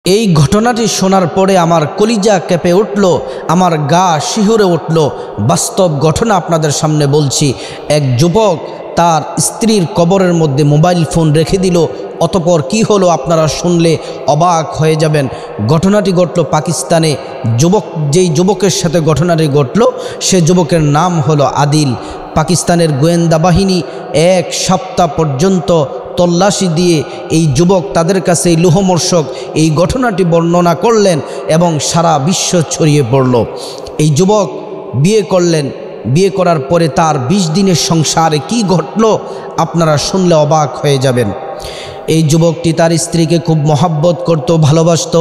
এই ঘটনাটি শোনার পরে আমার কলিজা কেঁপে উঠল, আমার গা শিহরে উঠল। বাস্তব ঘটনা আপনাদের সামনে বলছি। এক যুবক তার স্ত্রীর কবরের মধ্যে মোবাইল ফোন রেখে দিল। অতঃপর কি হলো আপনারা শুনলে অবাক হয়ে যাবেন। ঘটনাটি ঘটল পাকিস্তানে। যেই যুবকের সাথে ঘটনাটি ঘটল সে যুবকের নাম হলো আদিল। পাকিস্তানের গোয়েন্দা বাহিনী এক সপ্তাহ পর্যন্ত তল্লাশি দিয়ে এই যুবক তাদের কাছে এই লোহমর্ষক এই ঘটনাটি বর্ণনা করলেন এবং সারা বিশ্ব ছড়িয়ে পড়ল। এই যুবক বিয়ে করলেন। বিয়ে করার পরে তার 20 দিনের সংসারে কি ঘটল আপনারা শুনলে অবাক হয়ে যাবেন। এই যুবকটি তার স্ত্রীকে খুব মহাব্বত করত, ভালোবাসত।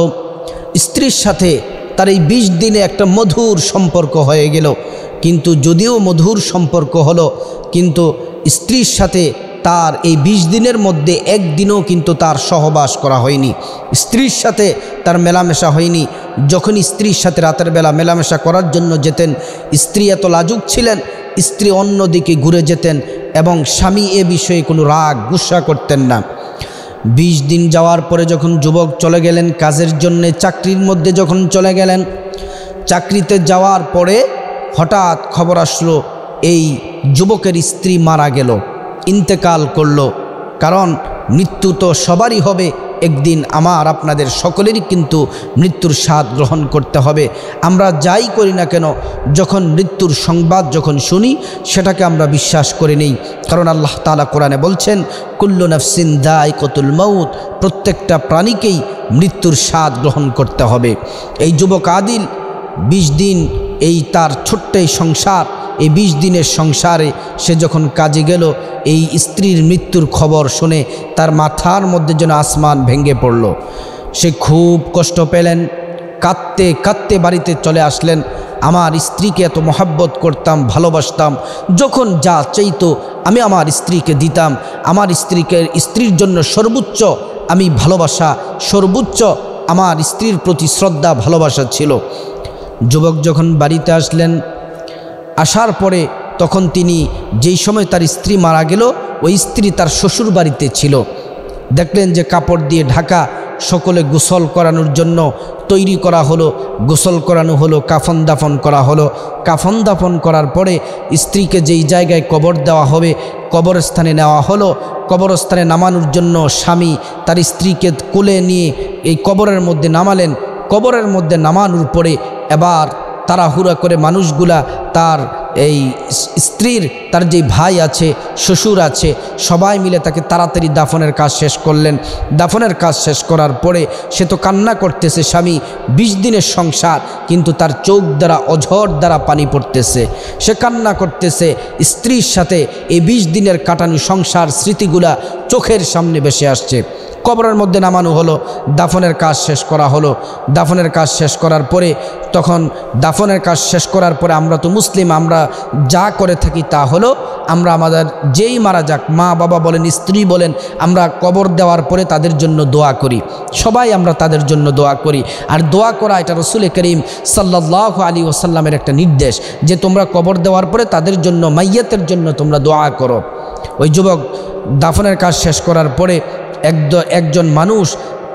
স্ত্রীর সাথে তার এই 20 দিনে একটা মধুর সম্পর্ক হয়ে গেল। কিন্তু যদিও মধুর সম্পর্ক হলো, কিন্তু স্ত্রীর সাথে তার এই 20 দিনের মধ্যে একদিনও কিন্তু তার সহবাস করা হয়নি। স্ত্রীর সাথে তার মেলামেশা হয়নি। যখন স্ত্রীর সাথে রাতের বেলা মেলামেশা করার জন্য যেতেন, স্ত্রী এত লাজুক ছিলেন, স্ত্রী অন্যদিকে ঘুরে যেতেন এবং স্বামী এ বিষয়ে কোনো রাগ গুসা করতেন না। 20 দিন যাওয়ার পরে যখন যুবক চলে গেলেন কাজের জন্যে, চাকরির মধ্যে যখন চলে গেলেন, চাকরিতে যাওয়ার পরে হঠাৎ খবর আসলো এই যুবকের স্ত্রী মারা গেল, ইন্তেকাল করলো। কারণ মৃত্যু তো সবারই হবে একদিন, আমার আপনাদের সকলেরই কিন্তু মৃত্যুর স্বাদ গ্রহণ করতে হবে। আমরা যাই করি না কেন, যখন মৃত্যুর সংবাদ যখন শুনি সেটাকে আমরা বিশ্বাস করে নেই। কারণ আল্লাহ তাআলা কোরআনে বলছেন, কুল্লু নাফসিন যায়িকাতুল মাউত, প্রত্যেকটা প্রাণীকেই মৃত্যুর স্বাদ গ্রহণ করতে হবে। এই যুবক আদিল 20 দিন এই তার ছোট্ট সংসার, এই 20 দিনের সংসারে সে যখন কাজে গেল, এই স্ত্রীর মৃত্যুর খবর শুনে তার মাথার মধ্যে যেন আসমান ভেঙে পড়ল। সে খুব কষ্ট পেলেন, কাঁদতে কাঁদতে বাড়িতে চলে আসলেন। আমার স্ত্রীকে এত মহাব্বত করতাম, ভালোবাসতাম, যখন যা চাইতো আমি আমার স্ত্রীকে দিতাম। আমার স্ত্রীর জন্য সর্বোচ্চ আমি ভালোবাসা, সর্বোচ্চ আমার স্ত্রীর প্রতি শ্রদ্ধা ভালোবাসা ছিল। যুবক যখন বাড়িতে আসলেন, আসার পরে তখন তিনি যেই সময় তার স্ত্রী মারা গেল, ওই স্ত্রী তার শ্বশুর বাড়িতে ছিল। দেখলেন যে কাপড় দিয়ে ঢাকা, সকলে গোসল করানোর জন্য তৈরি করা হলো, গোসল করানো হলো, কাফন দাফন করা হলো। কাফন দাফন করার পরে স্ত্রীকে যেই জায়গায় কবর দেওয়া হবে কবরস্থানে নেওয়া হলো। কবরস্থানে নামানোর জন্য স্বামী তার স্ত্রীকে কোলে নিয়ে এই কবরের মধ্যে নামালেন। কবরের মধ্যে নামানোর পরে এবার তাড়াহুড়া করে মানুষগুলা তার এই স্ত্রীর তার যে ভাই আছে, শ্বশুর আছে, সবাই মিলে তাকে তাড়াতাড়ি দাফনের কাজ শেষ করলেন। দাফনের কাজ শেষ করার পরে সে তো কান্না করতেছে, স্বামী 20 দিনের সংসার, কিন্তু তার চোখ দ্বারা অঝর দ্বারা পানি পড়তেছে। সে কান্না করতেছে, স্ত্রীর সাথে এই 20 দিনের কাটানো সংসার স্মৃতিগুলা চোখের সামনে ভেসে আসছে। কবরের মধ্যে নামানো হলো, দাফনের কাজ শেষ করা হলো। দাফনের কাজ শেষ করার পরে তখন দাফনের কাজ শেষ করার পরে আমরা তো মুসলিম, আমরা যা করে থাকি তা হলো আমরা আমাদের যেই মারা যাক, মা বাবা বলেন, স্ত্রী বলেন, আমরা কবর দেওয়ার পরে তাদের জন্য দোয়া করি। সবাই আমরা তাদের জন্য দোয়া করি। আর দোয়া করা এটা রাসূল করিম সাল্লাল্লাহু আলাইহি ওয়াসাল্লামের একটা নির্দেশ যে তোমরা কবর দেওয়ার পরে তাদের জন্য, মাইয়াতের জন্য তোমরা দোয়া করো। ওই যুবক দাফনের কাজ শেষ করার পরে একজন মানুষ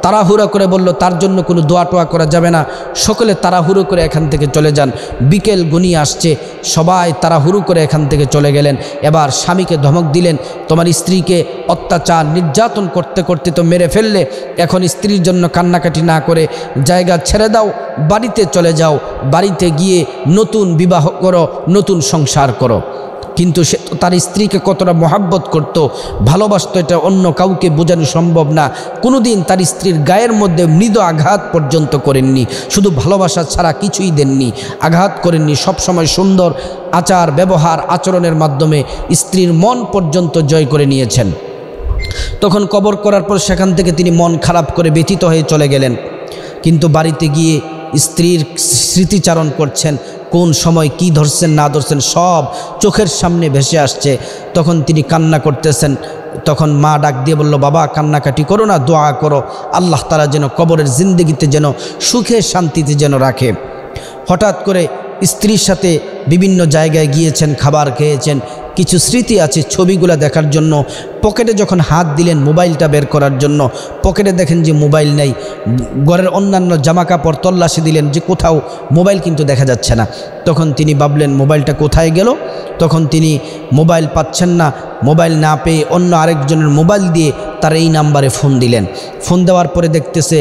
তাড়াহুড়ো করে বলল তার জন্য কোনো দোয়া টোয়া করা যাবে না, সকলে তাড়াহুড়ো করে এখান থেকে চলে যান, বিকেল ঘনিয়ে আসছে। সবাই তাড়াহুড়ো করে এখান থেকে চলে গেলেন। এবার স্বামীকে ধমক দিলেন, তোমার স্ত্রীকে অত্যাচার নির্যাতন করতে করতে তো মেরে ফেললে, এখন স্ত্রীর জন্য কান্নাকাটি না করে জায়গা ছেড়ে দাও, বাড়িতে চলে যাও, বাড়িতে গিয়ে নতুন বিবাহ করো, নতুন সংসার করো। কিন্তু সে তো তার স্ত্রীকে কতটা মহাব্বত করত, ভালোবাসত, এটা অন্য কাউকে বোঝানো সম্ভব না। কোনোদিন তার স্ত্রীর গায়ের মধ্যে মৃদু আঘাত পর্যন্ত করেননি, শুধু ভালোবাসা ছাড়া কিছুই দেননি, আঘাত করেননি। সবসময় সুন্দর আচার ব্যবহার আচরণের মাধ্যমে স্ত্রীর মন পর্যন্ত জয় করে নিয়েছেন। তখন কবর করার পর সেখান থেকে তিনি মন খারাপ করে ব্যথিত হয়ে চলে গেলেন। কিন্তু বাড়িতে গিয়ে স্ত্রীর স্মৃতিচারণ করছেন, কোন সময় কি ধরছেন না ধরছেন সব চোখের সামনে ভেসে আসছে। তখন তিনি কান্না করতেছেন। তখন মা ডাক দিয়ে বলল, বাবা কান্নাকাটি করো না, দোয়া করো, আল্লাহ তাআলা যেন কবরের জিন্দগিতে যেন সুখে শান্তিতে যেন রাখে। হঠাৎ করে স্ত্রীর সাথে বিভিন্ন জায়গায় গিয়েছেন, খাবার খেয়েছেন, কিছু স্মৃতি আছে ছবিগুলো দেখার জন্য। পকেটে যখন হাত দিলেন মোবাইলটা বের করার জন্য, পকেটে দেখেন যে মোবাইল নেই। ঘরের অন্যান্য জামাকাপড় তল্লাশি দিলেন যে কোথাও মোবাইল কিন্তু দেখা যাচ্ছে না। তখন তিনি ভাবলেন মোবাইলটা কোথায় গেল। তখন তিনি মোবাইল পাচ্ছেন না, মোবাইল না পেয়ে অন্য আরেকজনের মোবাইল দিয়ে তার এই নাম্বারে ফোন দিলেন। ফোন দেওয়ার পরে দেখতেছে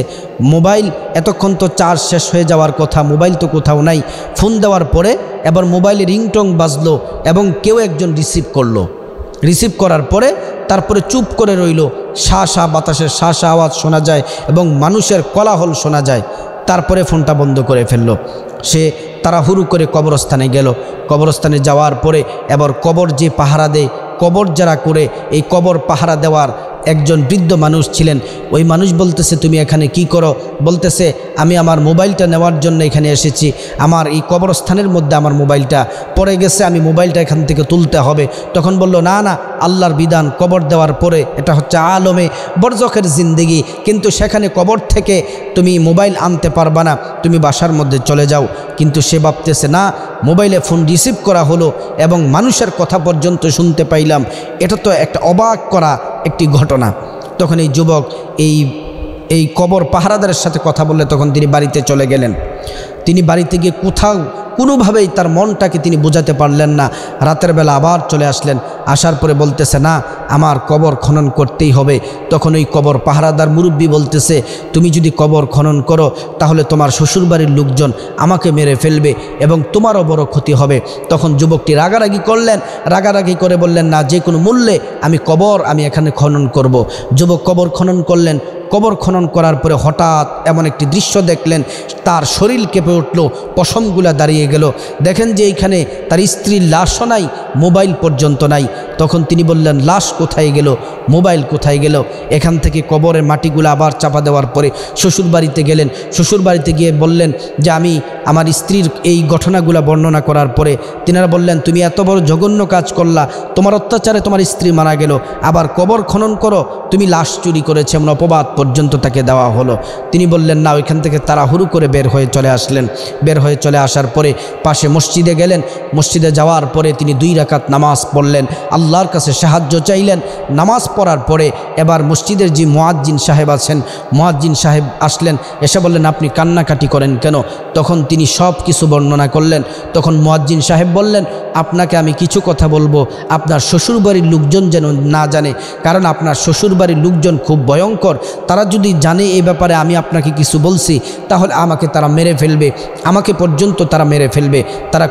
মোবাইল এতক্ষণ তো চার্জ শেষ হয়ে যাওয়ার কথা, মোবাইল তো কোথাও নাই। ফোন দেওয়ার পরে এবার মোবাইলে রিংটং বাজলো এবং কেউ একজন রিসিভ করলো। রিসিভ করার পরে তারপরে চুপ করে রইল। শা বাতাসের শা আওয়াজ শোনা যায় এবং মানুষের কোলাহল শোনা যায়। তারপরে ফোনটা বন্ধ করে ফেলল। সে তাড়াহুড়ো করে কবরস্থানে গেল। কবরস্থানে যাওয়ার পরে এবার কবর যে পাহারা দেয়, কবর যারা করে, এই কবর পাহারা দেওয়ার একজন বৃদ্ধ মানুষ ছিলেন। ওই মানুষ বলতেছে তুমি এখানে কি করো? বলতেছে আমি আমার মোবাইলটা নেওয়ার জন্য এখানে এসেছি। আমার এই কবরস্থানের মধ্যে আমার মোবাইলটা পড়ে গেছে, আমি মোবাইলটা এখান থেকে তুলতে হবে। তখন বলল না না, আল্লাহর বিধান, কবর দেওয়ার পরে এটা হচ্ছে আলমে বরজখের জিন্দেগি, কিন্তু সেখানে কবর থেকে তুমি মোবাইল আনতে পারবা না, তুমি বাসার মধ্যে চলে যাও। কিন্তু সে ভাবতেছে না, মোবাইলে ফোন রিসিভ করা হলো এবং মানুষের কথা পর্যন্ত শুনতে পাইলাম, এটা তো একটা অবাক করা একটি ঘটনা। তখন এই যুবক এই কবর পাহারাদারের সাথে কথা বললে তখন তিনি বাড়িতে চলে গেলেন। তিনি বাড়িতে গিয়ে কোথাও কোনোভাবেই তার মনটাকে তিনি বোঝাতে পারলেন না। রাতের বেলা আবার চলে আসলেন। আসার পরে বলতেছে না, আমার কবর খনন করতেই হবে। তখন ওই কবর পাহারাদার মুরব্বী বলতেছে তুমি যদি কবর খনন করো তাহলে তোমার শ্বশুরবাড়ির লোকজন আমাকে মেরে ফেলবে এবং তোমারও বড় ক্ষতি হবে। তখন যুবকটি রাগারাগি করলেন, রাগারাগি করে বললেন না, যে কোনো মূল্যে আমি এখানে খনন করব। যুবক কবর খনন করলেন। কবর খনন করার পরে হঠাৎ এমন একটি দৃশ্য দেখলেন, তার শরীর কেঁপে উঠল, পশমগুলা দাঁড়িয়ে গেল। দেখেন যে এইখানে তার স্ত্রীর লাশও নাই, মোবাইল পর্যন্ত নাই। তখন তিনি বললেন লাশ কোথায় গেল, মোবাইল কোথায় গেল? এখান থেকে কবরের মাটিগুলো আবার চাপা দেওয়ার পরে শ্বশুরবাড়িতে গেলেন। শ্বশুরবাড়িতে গিয়ে বললেন যে আমি আমার স্ত্রীর এই ঘটনাগুলো বর্ণনা করার পরে তিনারা বললেন তুমি এত বড় জঘন্য কাজ করলা, তোমার অত্যাচারে তোমার স্ত্রী মারা গেল, আবার কবর খনন করো, তুমি লাশ চুরি করেছে এমন অপবাদ পর্যন্ত তাকে দেওয়া হলো। তিনি বললেন না, ওইখান থেকে তাড়াহুড়ো করে বের হয়ে চলে আসলেন। বের হয়ে চলে আসার পরে পাশে মসজিদে গেলেন। মসজিদে যাওয়ার পরে তিনি 2 রাকাত নামাজ পড়লেন, আল্লাহর কাছে সাহায্য চাইলেন। নামাজ পড়ার পরে এবার মসজিদের যে মুয়াজ্জিন সাহেব আছেন, মুয়াজ্জিন সাহেব আসলেন, এসে বললেন আপনি কান্নাকাটি করেন কেন? তখন তিনি সব কিছু বর্ণনা করলেন। তখন মুয়াজ্জিন সাহেব বললেন আপনাকে আমি কিছু কথা বলবো, আপনার শ্বশুরবাড়ির লোকজন যেন না জানে, কারণ আপনার শ্বশুরবাড়ির লোকজন খুব ভয়ঙ্কর। তারা যদি জানে এই ব্যাপারে আমি আপনাকে কিছু বলছি তাহলে আমাকে তারা মেরে ফেলবে, আমাকে পর্যন্ত তারা মেরে ফেলবে, তারা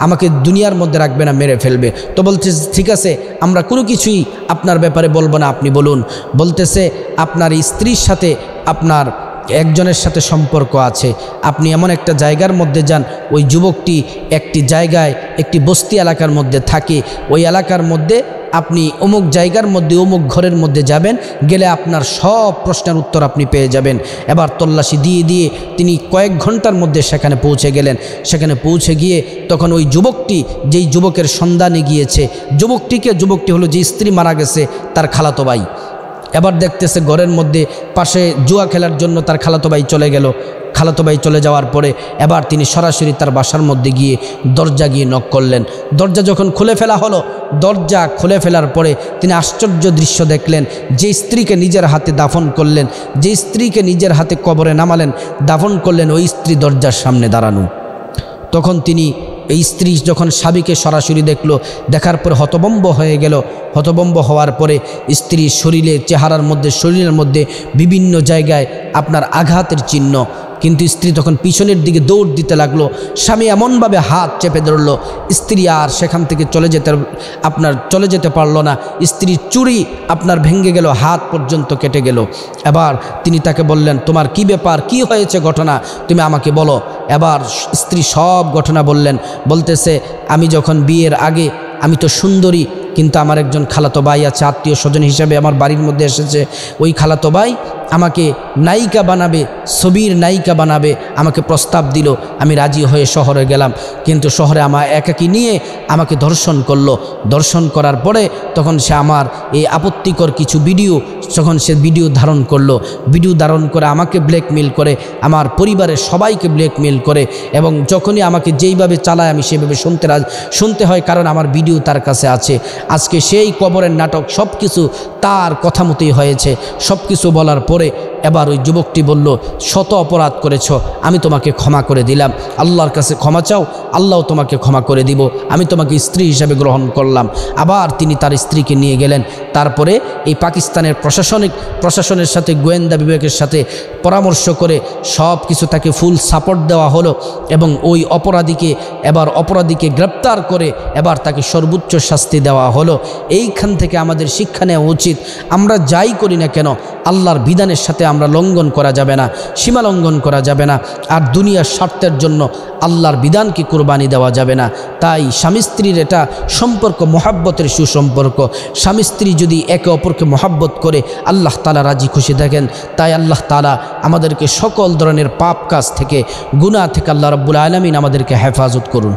আমাকে দুনিয়ার মধ্যে রাখবে না, মেরে ফেলবে। তো বলতেছে ঠিক আছে, আমরা কোনো কিছুই আপনার ব্যাপারে বলবো না, আপনি বলুন। বলতেছে আপনার স্ত্রীর সাথে আপনার একজনের সাথে সম্পর্ক আছে, আপনি এমন একটা জায়গার মধ্যে যান, ওই যুবকটি একটি জায়গায় একটি বস্তি এলাকার মধ্যে থাকে, ওই এলাকার মধ্যে আপনি অমুক জায়গার মধ্যে অমুক ঘরের মধ্যে যাবেন, গেলে আপনার সব প্রশ্নের উত্তর আপনি পেয়ে যাবেন। এবার তল্লাশি দিয়ে দিয়ে তিনি কয়েক ঘন্টার মধ্যে সেখানে পৌঁছে গেলেন। সেখানে পৌঁছে গিয়ে তখন ওই যুবকটি, যেই যুবকের সন্ধানে গিয়েছে, যুবকটি হলো যে স্ত্রী মারা গেছে তার খালাতো ভাই। এবার দেখতেছে ঘরের মধ্যে পাশে জুয়া খেলার জন্য তার খালাতো ভাই চলে গেল। খালাতো ভাই চলে যাওয়ার পরে এবার তিনি সরাসরি তার বাসার মধ্যে গিয়ে দরজা গিয়ে নক করলেন। দরজা যখন খুলে ফেলা হলো, দরজা খুলে ফেলার পরে তিনি আশ্চর্য দৃশ্য দেখলেন। যে স্ত্রীকে নিজের হাতে দাফন করলেন, যে স্ত্রীকে নিজের হাতে কবরে নামালেন, দাফন করলেন, ওই স্ত্রী দরজার সামনে দাঁড়ানো। তখন তিনি এই স্ত্রী যখন স্বামীকে সরাসরি দেখলো, দেখার পর হতভম্ব হয়ে গেল। হতভম্ব হওয়ার পরে স্ত্রীর শরীরের মধ্যে বিভিন্ন জায়গায় আপনার আঘাতের চিহ্ন, কিন্তু স্ত্রী তখন পিছনের দিকে দৌড় দিতে লাগলো। স্বামী এমনভাবে হাত চেপে ধরলো, স্ত্রী আর সেখান থেকে চলে যেতে পারলো না। স্ত্রীর চুড়ি আপনার ভেঙে গেল, হাত পর্যন্ত কেটে গেল। এবার তিনি তাকে বললেন তোমার কি ব্যাপার, কি হয়েছে ঘটনা, তুমি আমাকে বলো। এবার স্ত্রী সব ঘটনা বলতেছে আমি যখন বিয়ের আগে, আমি তো সুন্দরী, কিন্তু আমার একজন খালাতো ভাই আছে, আত্মীয় স্বজন হিসেবে আমার বাড়ির মধ্যে এসেছে। ওই খালাতো ভাই আমাকে নায়িকা বানাবে, ছবির নায়িকা বানাবে, আমাকে প্রস্তাব দিল। আমি রাজি হয়ে শহরে গেলাম, কিন্তু শহরে আমার একাকী নিয়ে আমাকে ধর্ষণ করলো। ধর্ষণ করার পরে তখন সে আমার এই আপত্তিকর কিছু ভিডিও, যখন সে ভিডিও ধারণ করলো, ভিডিও ধারণ করে আমাকে ব্ল্যাকমেল করে, আমার পরিবারের সবাইকে ব্ল্যাকমেল করে, এবং যখনই আমাকে যেইভাবে চালায় আমি সেভাবে শুনতে হয়, কারণ আমার ভিডিও তার কাছে আছে। আজকে সেই কবরের নাটক সব কিছু তার কথা মতোই হয়েছে। সব কিছু বলার পরে এবার ওই যুবকটি বলল, শত অপরাধ করেছ, আমি তোমাকে ক্ষমা করে দিলাম, আল্লাহর কাছে ক্ষমা চাও, আল্লাহ তোমাকে ক্ষমা করে দিব, আমি তোমাকে স্ত্রী হিসাবে গ্রহণ করলাম। আবার তিনি তার স্ত্রীকে নিয়ে গেলেন। তারপরে এই পাকিস্তানের প্রশাসনের সাথে, গোয়েন্দা বিভাগের সাথে পরামর্শ করে সব কিছু তাকে ফুল সাপোর্ট দেওয়া হলো, এবং ওই অপরাধীকে গ্রেপ্তার করে এবার তাকে সর্বোচ্চ শাস্তি দেওয়া হলো। এইখান থেকে আমাদের শিক্ষা নেওয়া উচিত, আমরা যাই করি না কেন আল্লাহর বিধানের সাথে আমরা লঙ্ঘন করা যাবে না, সীমা লঙ্ঘন করা যাবে না, আর দুনিয়ার স্বার্থের জন্য আল্লাহর বিধানকে কুরবানি দেওয়া যাবে না। তাই স্বামী স্ত্রীর এটা সম্পর্ক মহাব্বতের সুসম্পর্ক। স্বামী স্ত্রী যদি একে অপরকে মহাব্বত করে আল্লাহ তাআলা রাজি খুশি থাকেন। তাই আল্লাহ তাআলা আমাদেরকে সকল ধরনের পাপ কাজ থেকে, গুনাহ থেকে আল্লাহ রাব্বুল আলামিন আমাদেরকে হেফাজত করুন।